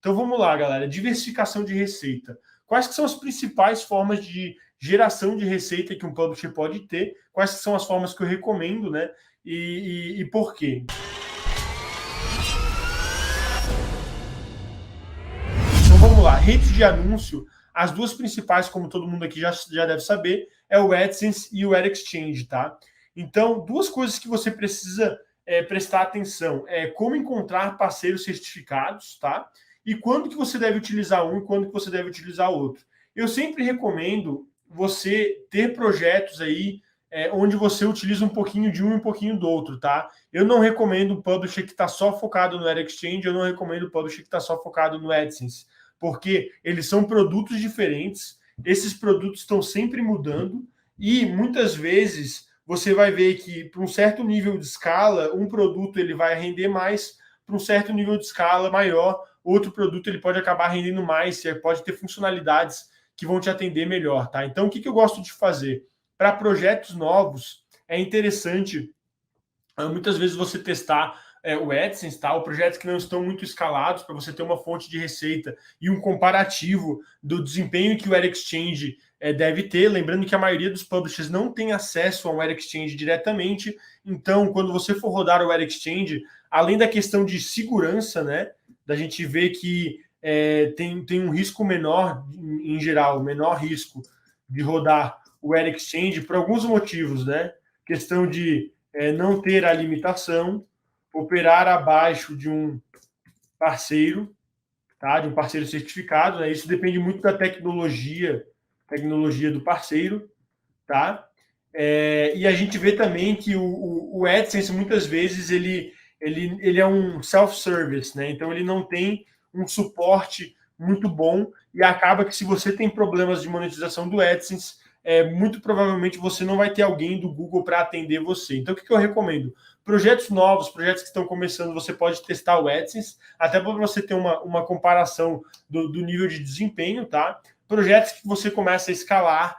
Então vamos lá, galera. Diversificação de receita. Quais que são as principais formas de geração de receita que um publisher pode ter? Quais que são as formas que eu recomendo, né? E por quê? Então vamos lá. Redes de anúncio. As duas principais, como todo mundo aqui já deve saber, é o AdSense e o AdExchange, tá? Então, duas coisas que você precisa prestar atenção é como encontrar parceiros certificados, tá? E quando que você deve utilizar um e quando que você deve utilizar outro. Eu sempre recomendo você ter projetos aí onde você utiliza um pouquinho de um e um pouquinho do outro, tá? Eu não recomendo um publisher que está só focado no AdExchange, eu não recomendo um publisher que está só focado no AdSense, porque eles são produtos diferentes, esses produtos estão sempre mudando e muitas vezes você vai ver que para um certo nível de escala, um produto ele vai render mais, para um certo nível de escala maior, outro produto ele pode acabar rendendo mais, pode ter funcionalidades que vão te atender melhor, tá? Então, o que eu gosto de fazer? Para projetos novos, é interessante muitas vezes você testar o AdSense, tá? Ou projetos que não estão muito escalados, para você ter uma fonte de receita e um comparativo do desempenho que o AdExchange deve ter. Lembrando que a maioria dos publishers não tem acesso ao AdExchange diretamente, então quando você for rodar o AdExchange, além da questão de segurança, né, da gente ver que tem um risco menor, em geral, menor risco de rodar o AdExchange por alguns motivos, né? Questão de não ter a limitação, operar abaixo de um parceiro, tá? De um parceiro certificado, né? Isso depende muito da tecnologia do parceiro, tá? E a gente vê também que o AdSense muitas vezes ele é um self-service, né? Então ele não tem um suporte muito bom e acaba que se você tem problemas de monetização do AdSense, muito provavelmente você não vai ter alguém do Google para atender você. Então o que eu recomendo? Projetos novos, projetos que estão começando, você pode testar o AdSense, até para você ter uma comparação do nível de desempenho, tá? Projetos que você começa a escalar,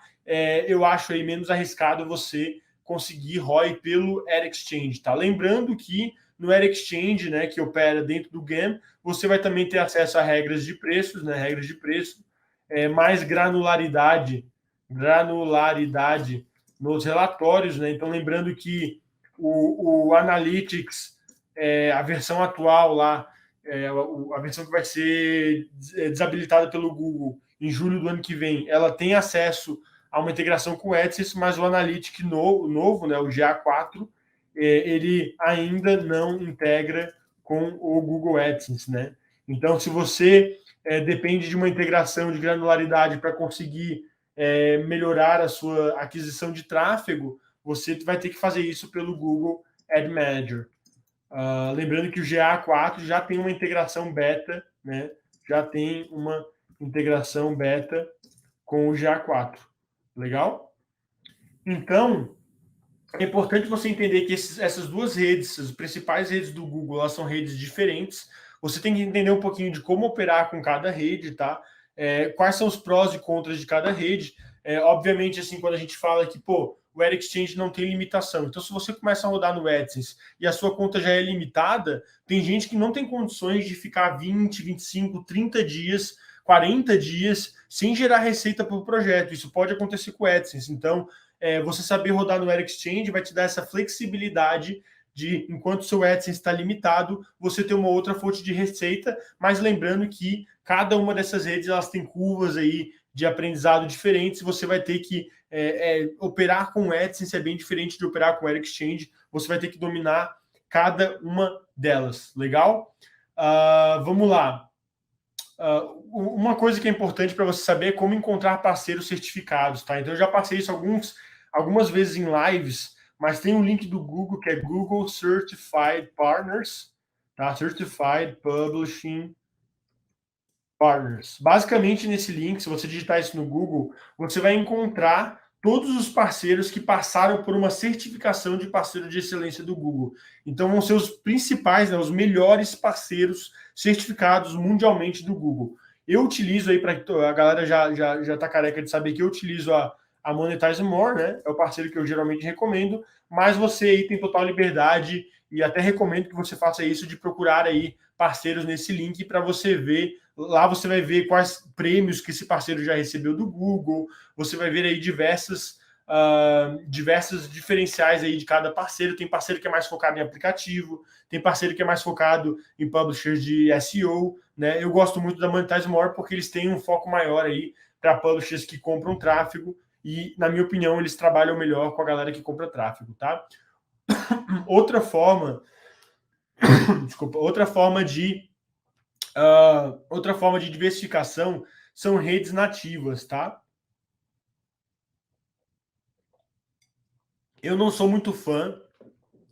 eu acho aí menos arriscado você conseguir ROI pelo AdExchange, tá? Lembrando que no AdExchange, né, que opera dentro do GAM, você vai também ter acesso a regras de preços, né, regras de preço, mais granularidade nos relatórios, né? Então lembrando que o Analytics, a versão atual lá, a versão que vai ser desabilitada pelo Google em julho do ano que vem, ela tem acesso a uma integração com o AdSense, mas o Analytics novo, né, o GA4, ele ainda não integra com o Google AdSense, né? Então, se você depende de uma integração de granularidade para conseguir melhorar a sua aquisição de tráfego, você vai ter que fazer isso pelo Google Ad Manager. Lembrando que o GA4 já tem uma integração beta, né? Já tem uma integração beta com o GA4. Legal? Então, é importante você entender que essas duas redes, as principais redes do Google, elas são redes diferentes. Você tem que entender um pouquinho de como operar com cada rede, tá? Quais são os prós e contras de cada rede. Obviamente, assim, quando a gente fala que, o AdExchange não tem limitação. Então, se você começa a rodar no AdSense e a sua conta já é limitada, tem gente que não tem condições de ficar 20, 25, 30 dias, 40 dias sem gerar receita para o projeto. Isso pode acontecer com o AdSense. Então, você saber rodar no AdExchange vai te dar essa flexibilidade de, enquanto o seu AdSense está limitado, você ter uma outra fonte de receita, mas lembrando que cada uma dessas redes elas têm curvas aí de aprendizado diferentes, você vai ter que operar com o AdSense é bem diferente de operar com o AdExchange, você vai ter que dominar cada uma delas, legal? Vamos lá. Uma coisa que é importante para você saber é como encontrar parceiros certificados, tá? Então eu já passei isso algumas vezes em lives, mas tem um link do Google que é Google Certified Partners, tá? Certified Publishing Partners. Basicamente, nesse link, se você digitar isso no Google, você vai encontrar todos os parceiros que passaram por uma certificação de parceiro de excelência do Google. Então, vão ser os principais, né, os melhores parceiros certificados mundialmente do Google. Eu utilizo aí, para a galera já tá careca de saber que eu utilizo a Monetize More, né? É o parceiro que eu geralmente recomendo, mas você aí tem total liberdade e até recomendo que você faça isso de procurar aí parceiros nesse link para você ver Lá você vai ver quais prêmios que esse parceiro já recebeu do Google, você vai ver aí diversas diferenciais aí de cada parceiro. Tem parceiro que é mais focado em aplicativo, tem parceiro que é mais focado em publishers de SEO, né? Eu gosto muito da Monetize More porque eles têm um foco maior aí para publishers que compram tráfego e, na minha opinião, eles trabalham melhor com a galera que compra tráfego, tá? Outra forma, desculpa, outra forma de diversificação são redes nativas, tá? Eu não sou muito fã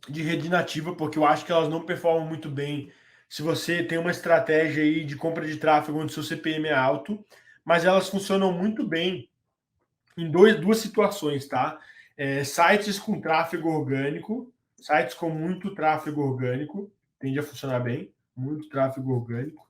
de rede nativa, porque eu acho que elas não performam muito bem se você tem uma estratégia aí de compra de tráfego onde seu CPM é alto, mas elas funcionam muito bem em duas situações, tá? Sites com tráfego orgânico, sites com muito tráfego orgânico, tende a funcionar bem, muito tráfego orgânico.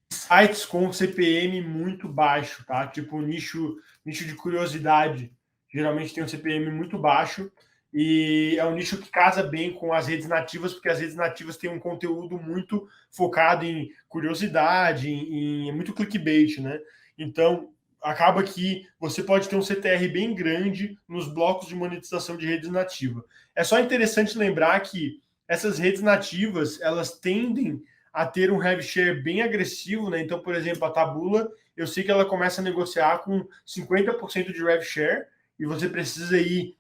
Sites com CPM muito baixo, tá? Tipo nicho de curiosidade, geralmente tem um CPM muito baixo e é um nicho que casa bem com as redes nativas, porque as redes nativas têm um conteúdo muito focado em curiosidade, em muito clickbait, né? Então, acaba que você pode ter um CTR bem grande nos blocos de monetização de redes nativas. É só interessante lembrar que essas redes nativas, elas tendem a ter um rev share bem agressivo, né? Então, por exemplo, a Taboola, eu sei que ela começa a negociar com 50% de rev share e você precisa aí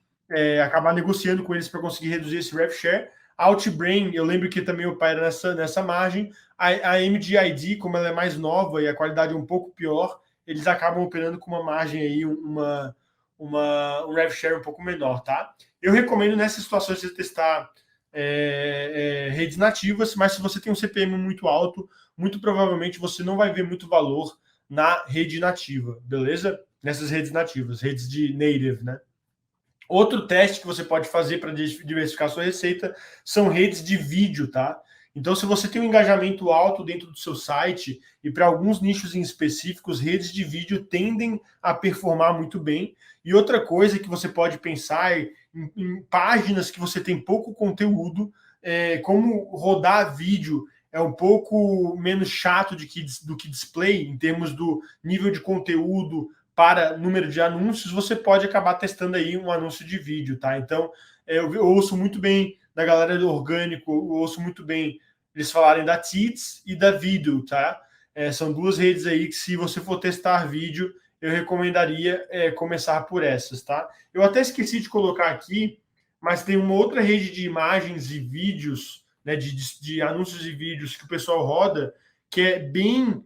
acabar negociando com eles para conseguir reduzir esse rev share. A Outbrain, eu lembro que também opera nessa margem. A MGID, como ela é mais nova e a qualidade é um pouco pior, eles acabam operando com uma margem aí, um rev share um pouco menor, tá? Eu recomendo nessas situações você testar redes nativas, mas se você tem um CPM muito alto, muito provavelmente você não vai ver muito valor na rede nativa, beleza? Nessas redes nativas, redes de native, né? Outro teste que você pode fazer para diversificar sua receita são redes de vídeo, tá? Então, se você tem um engajamento alto dentro do seu site e para alguns nichos em específicos, redes de vídeo tendem a performar muito bem. E outra coisa que você pode pensar é em páginas que você tem pouco conteúdo, como rodar vídeo é um pouco menos chato do que display, em termos do nível de conteúdo para número de anúncios, você pode acabar testando aí um anúncio de vídeo, tá? Então, eu ouço muito bem da galera do orgânico, eu ouço muito bem eles falarem da Tits e da Video, tá? São duas redes aí que, se você for testar vídeo, eu recomendaria começar por essas, tá? Eu até esqueci de colocar aqui, mas tem uma outra rede de imagens e vídeos, né, de anúncios e vídeos que o pessoal roda, que é bem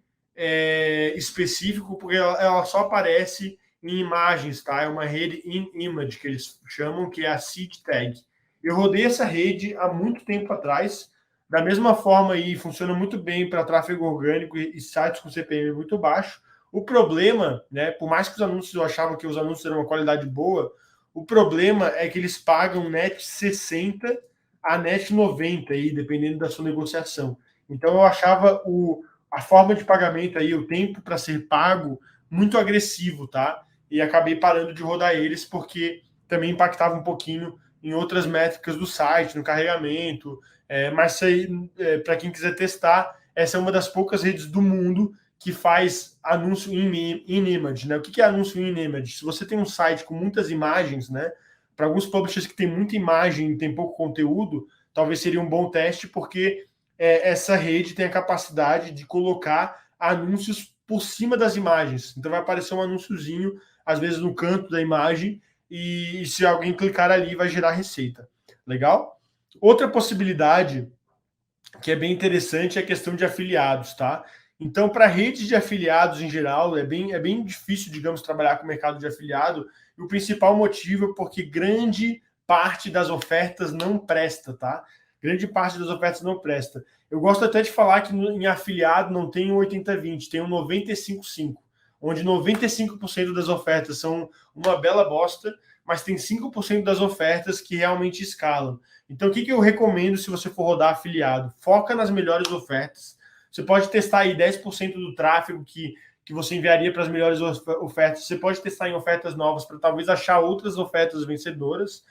específico, porque ela só aparece em imagens, tá? É uma rede in-image que eles chamam, que é a Seed Tag. Eu rodei essa rede há muito tempo atrás, da mesma forma aí, funciona muito bem para tráfego orgânico e sites com CPM muito baixo. O problema, né, por mais que os anúncios, eu achava que os anúncios eram uma qualidade boa, o problema é que eles pagam net 60 a net 90 aí, dependendo da sua negociação. Então eu achava a forma de pagamento aí, o tempo para ser pago, muito agressivo, tá? E acabei parando de rodar eles porque também impactava um pouquinho em outras métricas do site, no carregamento. Mas para quem quiser testar, essa é uma das poucas redes do mundo que faz anúncio in-image, né? O que é anúncio in-image? Se você tem um site com muitas imagens, né? Para alguns publishers que tem muita imagem e tem pouco conteúdo, talvez seria um bom teste, porque essa rede tem a capacidade de colocar anúncios por cima das imagens. Então vai aparecer um anúnciozinho, às vezes no canto da imagem, e se alguém clicar ali, vai gerar receita. Legal? Outra possibilidade que é bem interessante é a questão de afiliados, tá? Então, para redes de afiliados em geral, é bem difícil, digamos, trabalhar com o mercado de afiliado. E o principal motivo é porque grande parte das ofertas não presta, tá? Grande parte das ofertas não presta. Eu gosto até de falar que em afiliado não tem um 80-20, tem um 95-5, onde 95% das ofertas são uma bela bosta, mas tem 5% das ofertas que realmente escalam. Então, o que eu recomendo se você for rodar afiliado? Foca nas melhores ofertas. Você pode testar aí 10% do tráfego que você enviaria para as melhores ofertas. Você pode testar em ofertas novas para talvez achar outras ofertas vencedoras.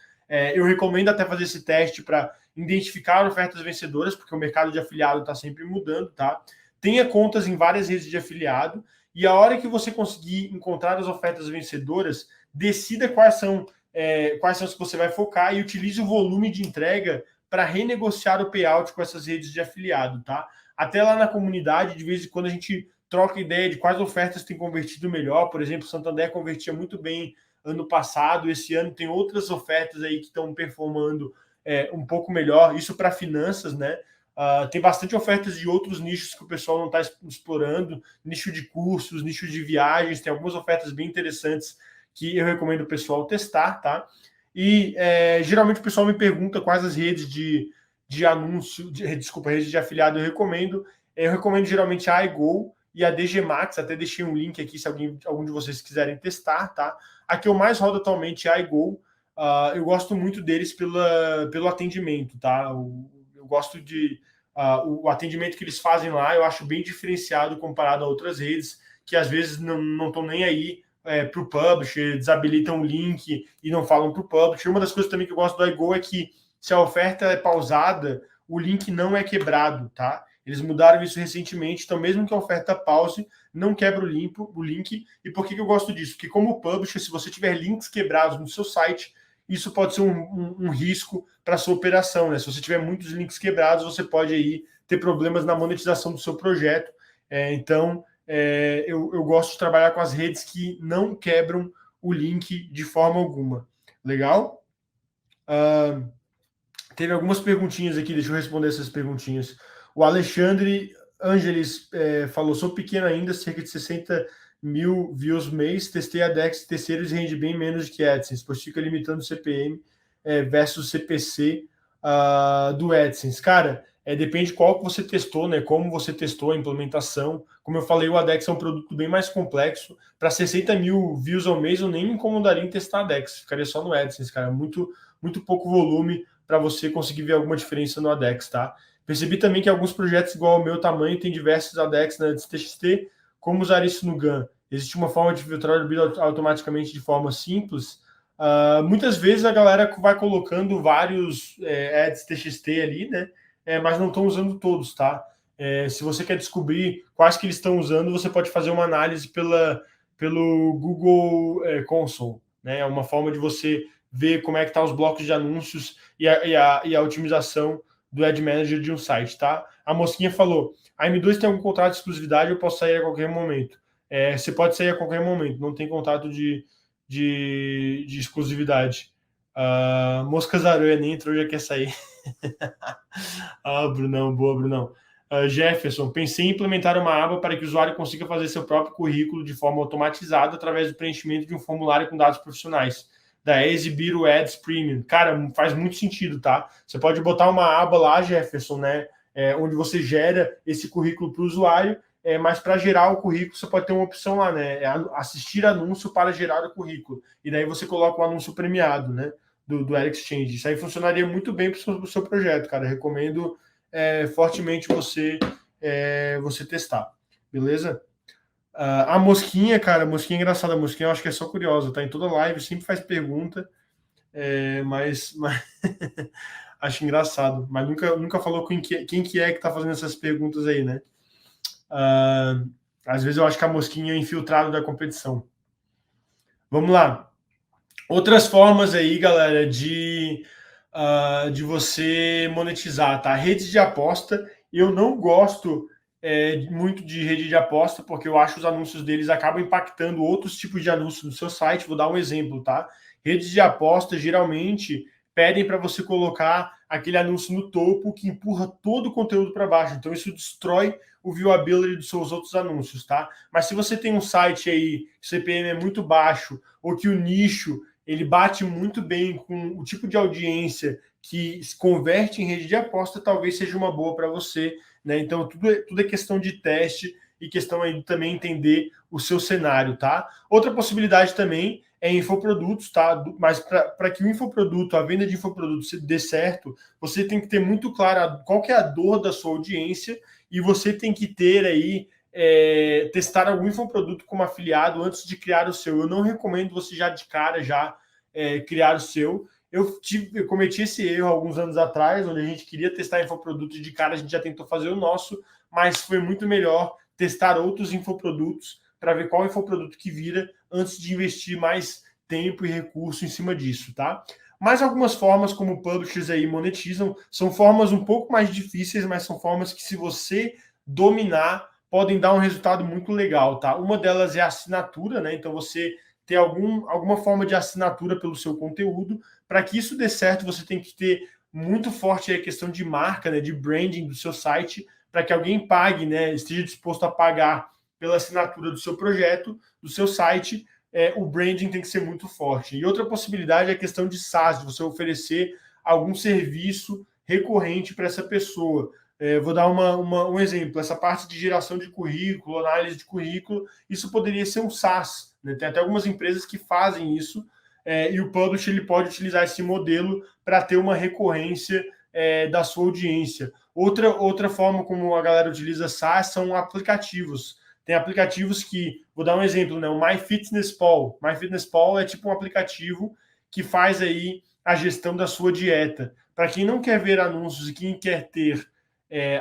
Eu recomendo até fazer esse teste para identificar ofertas vencedoras, porque o mercado de afiliado está sempre mudando, tá? tenha contas em várias redes de afiliado, e a hora que você conseguir encontrar as ofertas vencedoras, decida quais são as que você vai focar e utilize o volume de entrega para renegociar o payout com essas redes de afiliado, tá? Até lá na comunidade, de vez em quando a gente troca ideia de quais ofertas tem convertido melhor. Por exemplo, o Santander convertia muito bem ano passado, esse ano tem outras ofertas aí que estão performando um pouco melhor, isso para finanças, né? Tem bastante ofertas de outros nichos que o pessoal não está explorando, nicho de cursos, nicho de viagens, tem algumas ofertas bem interessantes que eu recomendo o pessoal testar, tá? E geralmente o pessoal me pergunta quais as redes de anúncio, redes de afiliado eu recomendo. Eu recomendo geralmente a iGo e a DG Max, até deixei um link aqui se algum de vocês quiserem testar, tá? A que eu mais rodo atualmente é a iGo. Eu gosto muito deles pelo atendimento, tá? Eu gosto de o atendimento que eles fazem lá, eu acho bem diferenciado comparado a outras redes, que às vezes não estão nem aí para o publisher, desabilitam o link e não falam para o publisher. Uma das coisas também que eu gosto do iGo é que se a oferta é pausada, o link não é quebrado, tá? Eles mudaram isso recentemente, então mesmo que a oferta pause, não quebra o link. E por que eu gosto disso? Porque como publisher, se você tiver links quebrados no seu site, isso pode ser um risco para a sua operação, né? Se você tiver muitos links quebrados, você pode aí ter problemas na monetização do seu projeto. Então, eu gosto de trabalhar com as redes que não quebram o link de forma alguma. Legal? Teve algumas perguntinhas aqui, deixa eu responder essas perguntinhas. O Alexandre Ângeles falou, sou pequeno ainda, cerca de 60 mil views mês, testei a Dex terceiros e rende bem menos que AdSense, pois fica limitando o CPM versus CPC do AdSense. Cara, depende qual que você testou, né? Como você testou a implementação. Como eu falei, o ADEX é um produto bem mais complexo. Para 60 mil views ao mês, eu nem me incomodaria em testar a ADEX. Ficaria só no AdSense, cara. Muito pouco volume para você conseguir ver alguma diferença no ADEX, tá? Percebi também que alguns projetos igual ao meu tamanho têm diversos ADEX na TXT. Como usar isso no GAN? Existe uma forma de filtrar o bid automaticamente de forma simples? Muitas vezes a galera vai colocando vários ads TXT ali, né? Mas não estão usando todos, tá? Se você quer descobrir quais que eles estão usando, você pode fazer uma análise pelo Google Console, né? É uma forma de você ver como é que tá os blocos de anúncios e a otimização do Ad Manager de um site, tá? A Mosquinha falou, a M2 tem algum contrato de exclusividade, eu posso sair a qualquer momento. Você pode sair a qualquer momento, não tem contrato de exclusividade. Moscas Aranha nem entrou, já quer sair. Brunão, boa, Brunão. Jefferson, pensei em implementar uma aba para que o usuário consiga fazer seu próprio currículo de forma automatizada através do preenchimento de um formulário com dados profissionais. Da exibir o Ads Premium. Cara, faz muito sentido, tá? Você pode botar uma aba lá, Jefferson, né? Onde você gera esse currículo para o usuário, mas para gerar o currículo você pode ter uma opção lá, né? Assistir anúncio para gerar o currículo. E daí você coloca o anúncio premiado, né? Do Ad Exchange. Isso aí funcionaria muito bem para o seu projeto, cara. Eu recomendo fortemente você testar. Beleza? A Mosquinha, cara, a Mosquinha é engraçada. A Mosquinha eu acho que é só curiosa, tá? Em toda live, sempre faz pergunta, mas acho engraçado. Mas nunca falou quem que é que tá fazendo essas perguntas aí, né? Às vezes eu acho que a Mosquinha é infiltrado da competição. Vamos lá. Outras formas aí, galera, de você monetizar, tá? Redes de aposta, eu não gosto muito de rede de aposta, porque eu acho que os anúncios deles acabam impactando outros tipos de anúncios no seu site. Vou dar um exemplo, tá? Redes de aposta geralmente pedem para você colocar aquele anúncio no topo que empurra todo o conteúdo para baixo. Então isso destrói o viewability dos seus outros anúncios, tá? Mas se você tem um site aí que o CPM é muito baixo ou que o nicho ele bate muito bem com o tipo de audiência que se converte em rede de aposta, talvez seja uma boa para você, né? Então tudo é questão de teste e questão aí de também entender o seu cenário, tá? Outra possibilidade também é infoprodutos, tá? Mas para que o infoproduto, a venda de infoprodutos dê certo, você tem que ter muito claro qual que é a dor da sua audiência e você tem que ter aí testar algum infoproduto como afiliado antes de criar o seu. Eu não recomendo você já de cara criar o seu. Eu cometi esse erro alguns anos atrás, onde a gente queria testar infoproduto e de cara a gente já tentou fazer o nosso, mas foi muito melhor testar outros infoprodutos para ver qual infoproduto que vira antes de investir mais tempo e recurso em cima disso, tá? Mas algumas formas como publishers aí monetizam são formas um pouco mais difíceis, mas são formas que, se você dominar, podem dar um resultado muito legal, tá? Uma delas é a assinatura, né? Então você ter alguma forma de assinatura pelo seu conteúdo. Para que isso dê certo, você tem que ter muito forte a questão de marca, né? De branding do seu site, para que alguém pague, né? Esteja disposto a pagar pela assinatura do seu projeto, do seu site. O branding tem que ser muito forte. E outra possibilidade é a questão de SaaS, de você oferecer algum serviço recorrente para essa pessoa. Vou dar um exemplo. Essa parte de geração de currículo, análise de currículo, isso poderia ser um SaaS, né? Tem até algumas empresas que fazem isso, e o publisher ele pode utilizar esse modelo para ter uma recorrência da sua audiência. Outra forma como a galera utiliza SaaS são aplicativos. Tem aplicativos que, vou dar um exemplo, né? O MyFitnessPal. MyFitnessPal é tipo um aplicativo que faz aí a gestão da sua dieta. Para quem não quer ver anúncios e quem quer ter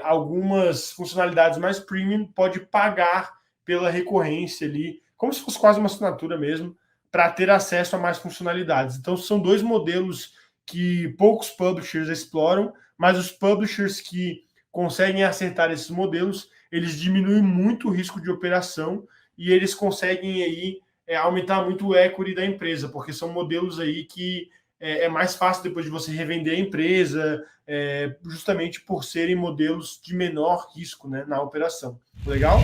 algumas funcionalidades mais premium, pode pagar pela recorrência ali, como se fosse quase uma assinatura mesmo, para ter acesso a mais funcionalidades. Então, são dois modelos que poucos publishers exploram, mas os publishers que conseguem acertar esses modelos, eles diminuem muito o risco de operação e eles conseguem aí aumentar muito o equity da empresa, porque são modelos aí que é mais fácil depois de você revender a empresa, justamente por serem modelos de menor risco, né, na operação. Legal?